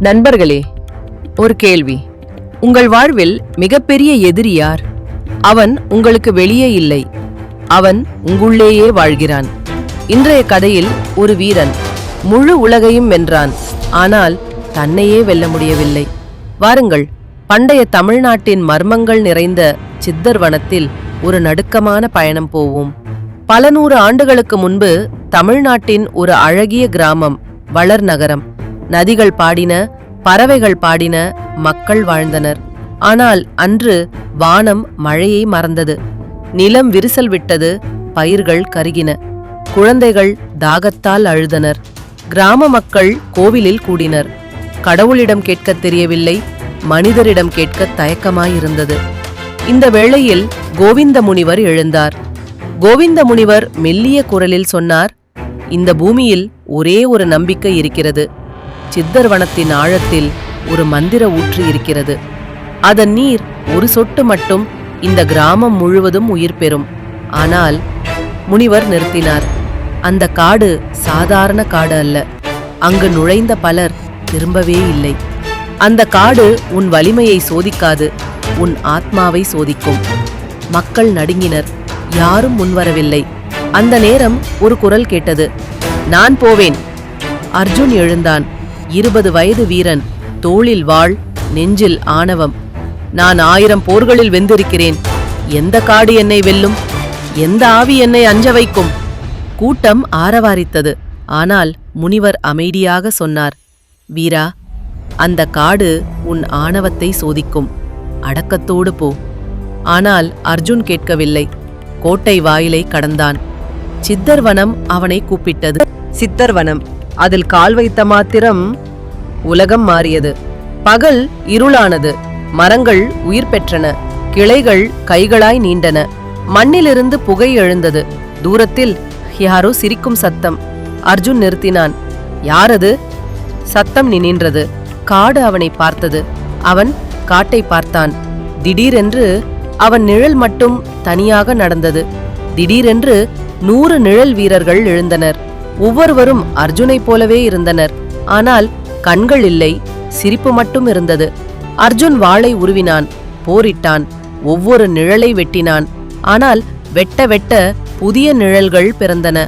நண்பர்களே, ஒரு கேள்வி. உங்கள் வாழ்வில் மிகப்பெரிய எதிரி யார்? அவன் உங்களுக்கு வெளியே இல்லை, அவன் உங்களுள்ளேயே வாழ்கிறான். இன்றைய கதையில் ஒரு வீரன் முழு உலகையும் வென்றான், ஆனால் தன்னையே வெல்ல முடியவில்லை. வாருங்கள், பண்டைய தமிழ்நாட்டின் மர்மங்கள் நிறைந்த சித்தர் வனத்தில் ஒரு நடுக்கமான பயணம் போவோம். பல நூறு ஆண்டுகளுக்கு முன்பு தமிழ்நாட்டின் ஒரு அழகிய கிராமம், வளர் நகரம். நதிகள் பாடின, பறவைகள் பாடின, மக்கள் வாழ்ந்தனர். ஆனால் அன்று வானம் மழையை மறந்தது, நிலம் விரிசல் விட்டது, பயிர்கள் கருகின, குழந்தைகள் தாகத்தால் அழுதனர். கிராம மக்கள் கோவிலில் கூடினர். கடவுளிடம் கேட்கத் தெரியவில்லை, மனிதரிடம் கேட்க தயக்கமாயிருந்தது. இந்த வேளையில் கோவிந்த முனிவர் எழுந்தார். கோவிந்த முனிவர் மெல்லிய குரலில் சொன்னார், இந்த பூமியில் ஒரே ஒரு நம்பிக்கை இருக்கிறது. சித்தர் வனத்தின் ஆழத்தில் ஒரு மந்திர ஊற்று இருக்கிறது. அதன் நீர் ஒரு சொட்டு மட்டும் இந்த கிராமம் முழுவதும் உயிர் பெறும். ஆனால் முனிவர் நிறுத்தினார். அந்த காடு சாதாரண காடு அல்ல. அங்கு நுழைந்த பலர் திரும்பவே இல்லை. அந்த காடு உன் வலிமையை சோதிக்காது, உன் ஆத்மாவை சோதிக்கும். மக்கள் நடுங்கினர். யாரும் முன்வரவில்லை. அந்த நேரம் ஒரு குரல் கேட்டது, நான் போவேன். அர்ஜுன் எழுந்தான். 20 வயது வீரன், தோளில் வாள், நெஞ்சில் ஆணவம். நான் 1000 போர்களில் வென்றிருக்கிறேன். எந்த காடு என்னை வெல்லும்? எந்த ஆவி என்னை அஞ்ச வைக்கும்? கூட்டம் ஆரவாரித்தது. ஆனால் முனிவர் அமைதியாக சொன்னார், வீரா, அந்த காடு உன் ஆணவத்தை சோதிக்கும். அடக்கத்தோடு போ. ஆனால் அர்ஜுன் கேட்கவில்லை. கோட்டை வாயிலை கடந்தான். சித்தர் வனம் அவனை கூப்பிட்டது. சித்தர் வனம். அதில் கால் வைத்த மாத்திரம் உலகம் மாறியது. பகல் இருளானது. மரங்கள் உயிர் பெற்றன. கிளைகள் கைகளாய் நீண்டன. மண்ணிலிருந்து புகை எழுந்தது. தூரத்தில் யாரோ சிரிக்கும் சத்தம். அர்ஜுன் நிறுத்தினான். யாரது? சத்தம் நின்றது. காடு அவனை பார்த்தது. அவன் காட்டை பார்த்தான். திடீரென்று அவன் நிழல் மட்டும் தனியாக நடந்தது. திடீரென்று 100 நிழல் வீரர்கள் எழுந்தனர். ஒவ்வொருவரும் அர்ஜுனைப் போலவே இருந்தனர். ஆனால் கண்கள் இல்லை, சிரிப்பு மட்டும் இருந்தது. அர்ஜுன் வாளை உருவினான், போரிட்டான், ஒவ்வொரு நிழலை வெட்டினான். ஆனால் வெட்ட வெட்ட புதிய நிழல்கள் பிறந்தன.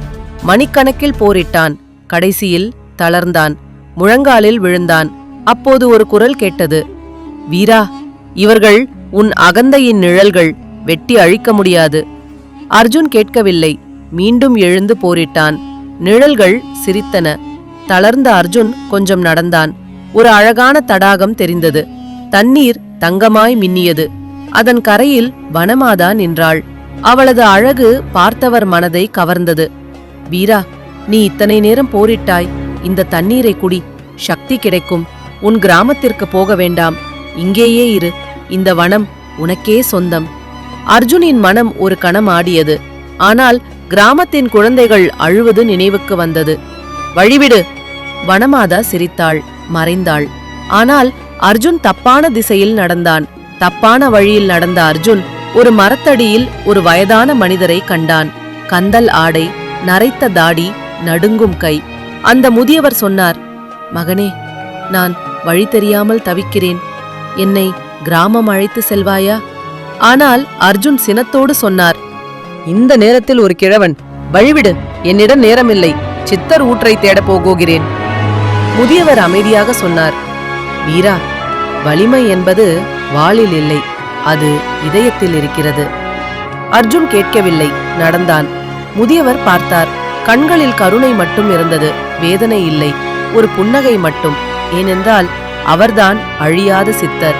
மணிக்கணக்கில் போரிட்டான். கடைசியில் தளர்ந்தான், முழங்காலில் விழுந்தான். அப்போது ஒரு குரல் கேட்டது, வீரா, இவர்கள் உன் அகந்தையின் நிழல்கள், வெட்டி அழிக்க முடியாது. அர்ஜுன் கேட்கவில்லை. மீண்டும் எழுந்து போரிட்டான். நிழல்கள் சிரித்தன. தளர்ந்த அர்ஜுன் கொஞ்சம் நடந்தான். ஒரு அழகான தடாகம் தெரிந்தது. தண்ணீர் தங்கமாய் மின்னியது. அதன் கரையில் வனமாதா நின்றாள். அவளது அழகு பார்த்தவர் மனதை கவர்ந்தது. வீரா, நீ இத்தனை நேரம் போரிட்டாய். இந்த தண்ணீரை குடி, சக்தி கிடைக்கும். உன் கிராமத்திற்கு போக வேண்டாம், இங்கேயே இரு. இந்த வனம் உனக்கே சொந்தம். அர்ஜுனின் மனம் ஒரு கணம் ஆடியது. ஆனால் கிராமத்தின் குழந்தைகள் அழுவது நினைவுக்கு வந்தது. வழிவிடு. வனமாதா சிரித்தாள், மறைந்தாள். ஆனால் அர்ஜுன் தப்பான திசையில் நடந்தான். தப்பான வழியில் நடந்த அர்ஜுன் ஒரு மரத்தடியில் ஒரு வயதான மனிதரை கண்டான். கந்தல் ஆடை, நரைத்த தாடி, நடுங்கும் கை. அந்த முதியவர் சொன்னார், மகனே, நான் வழி தெரியாமல் தவிக்கிறேன். என்னை கிராமம் அழைத்து செல்வாயா? ஆனால் அர்ஜுன் சினத்தோடு சொன்னார், இந்த நேரத்தில் ஒரு கிழவன்? வழிவிடு, என்னிடம் நேரமில்லை. சித்தர் ஊற்றை தேடப் போகிறேன். முதியவர் அமைதியாக சொன்னார், வீரா, வலிமை என்பது வாளில் இல்லை, அது இதயத்தில் இருக்கிறது. அர்ஜுன் கேட்கவில்லை, நடந்தான். முதியவர் பார்த்தார். கண்களில் கருணை மட்டும் இருந்தது, வேதனை இல்லை. ஒரு புன்னகை மட்டும். ஏனென்றால் அவர்தான் அழியாத சித்தர்.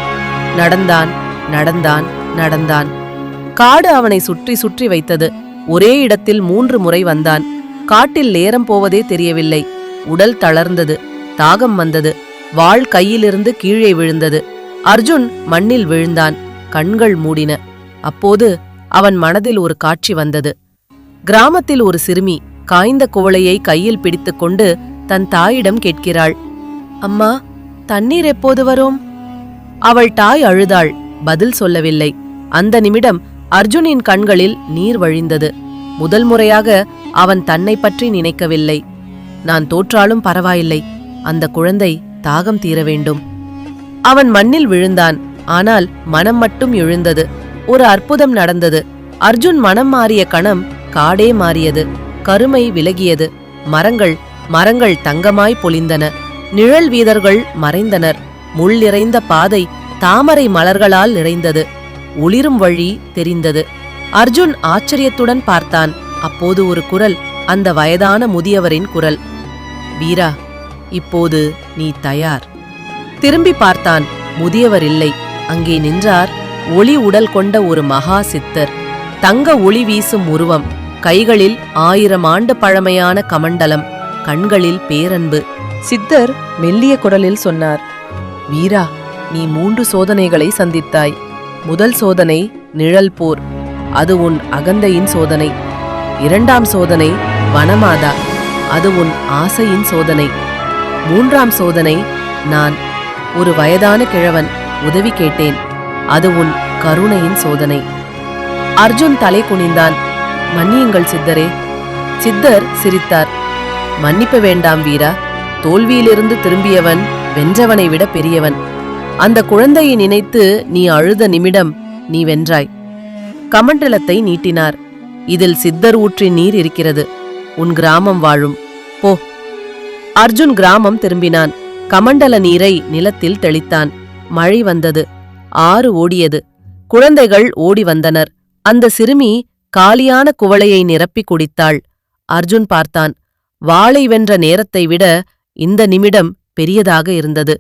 நடந்தான், நடந்தான், நடந்தான். காடு அவனை சுற்றி சுற்றி வைத்தது. ஒரே இடத்தில் 3 முறை வந்தான். காட்டில் நேரம் போவதே தெரியவில்லை. உடல் தளர்ந்தது. தாகம் வந்தது. வாள் கையிலிருந்து கீழே விழுந்தது. அர்ஜுன் மண்ணில் விழுந்தான். கண்கள் மூடின. அப்போது அவன் மனதில் ஒரு காட்சி வந்தது. கிராமத்தில் ஒரு சிறுமி காய்ந்த குவளையை கையில் பிடித்துக்கொண்டு தன் தாயிடம் கேட்கிறாள், அம்மா, தண்ணீர் எப்போது வரும்? அவள் தாய் அழுதாள். பதில் சொல்லவில்லை. அந்த நிமிடம் அர்ஜுனின் கண்களில் நீர் வழிந்தது. முதல் முறையாக அவன் தன்னை பற்றி நினைக்கவில்லை. நான் தோற்றாலும் பரவாயில்லை, அந்த குழந்தை தாகம் தீர வேண்டும். அவன் மண்ணில் விழுந்தான். ஆனால் மனம் மட்டும் எழுந்தது. ஒரு அற்புதம் நடந்தது. அர்ஜுன் மனம் மாறிய கணம் காடே மாறியது. கருமை விலகியது. மரங்கள் தங்கமாய் பொலிந்தன. நிழல் வீரர்கள் மறைந்தனர். முள் நிறைந்த பாதை தாமரை மலர்களால் நிறைந்தது. ஒளிரும் வழி தெரிந்தது. அர்ஜுன் ஆச்சரியத்துடன் பார்த்தான். அப்போது ஒரு குரல், அந்த வயதான முதியவரின் குரல். வீரா, இப்போது நீ தயார். திரும்பி பார்த்தான். முதியவர் இல்லை. அங்கே நின்றார் ஒளி உடல் கொண்ட ஒரு மகா சித்தர். தங்க ஒளி வீசும் உருவம், கைகளில் 1000 ஆண்டு பழமையான கமண்டலம், கண்களில் பேரன்பு. சித்தர் மெல்லிய குரலில் சொன்னார், வீரா, நீ 3 சோதனைகளை சந்தித்தாய். முதல் சோதனை நிழல் போர், அது உன் அகந்தையின் சோதனை. 2ஆம் சோதனை வனமாதா, அது உன் ஆசையின் சோதனை. 3ஆம் சோதனை நான், ஒரு வயதான கிழவன், உதவி கேட்டேன், அது உன் கருணையின் சோதனை. அர்ஜுன் தலை குனிந்தான். மன்னியுங்கள் சித்தரே. சித்தர் சிரித்தார். மன்னிப்பு வேண்டாம் வீரா. தோல்வியிலிருந்து திரும்பியவன் வென்றவனை விட பெரியவன். அந்த குழந்தையை நினைத்து நீ அழுத நிமிடம் நீ வென்றாய். கமண்டலத்தை நீட்டினார். இதில் சித்தர் ஊற்றின் நீர் இருக்கிறது. உன் கிராமம் வாழும். போ. அர்ஜுன் கிராமம் திரும்பினான். கமண்டல நீரை நிலத்தில் தெளித்தான். மழை வந்தது. ஆறு ஓடியது. குழந்தைகள் ஓடி வந்தனர். அந்த சிறுமி காலியான குவளையை நிரப்பி குடித்தாள். அர்ஜுன் பார்த்தான். வாளை வென்ற நேரத்தை விட இந்த நிமிடம் பெரியதாக இருந்தது.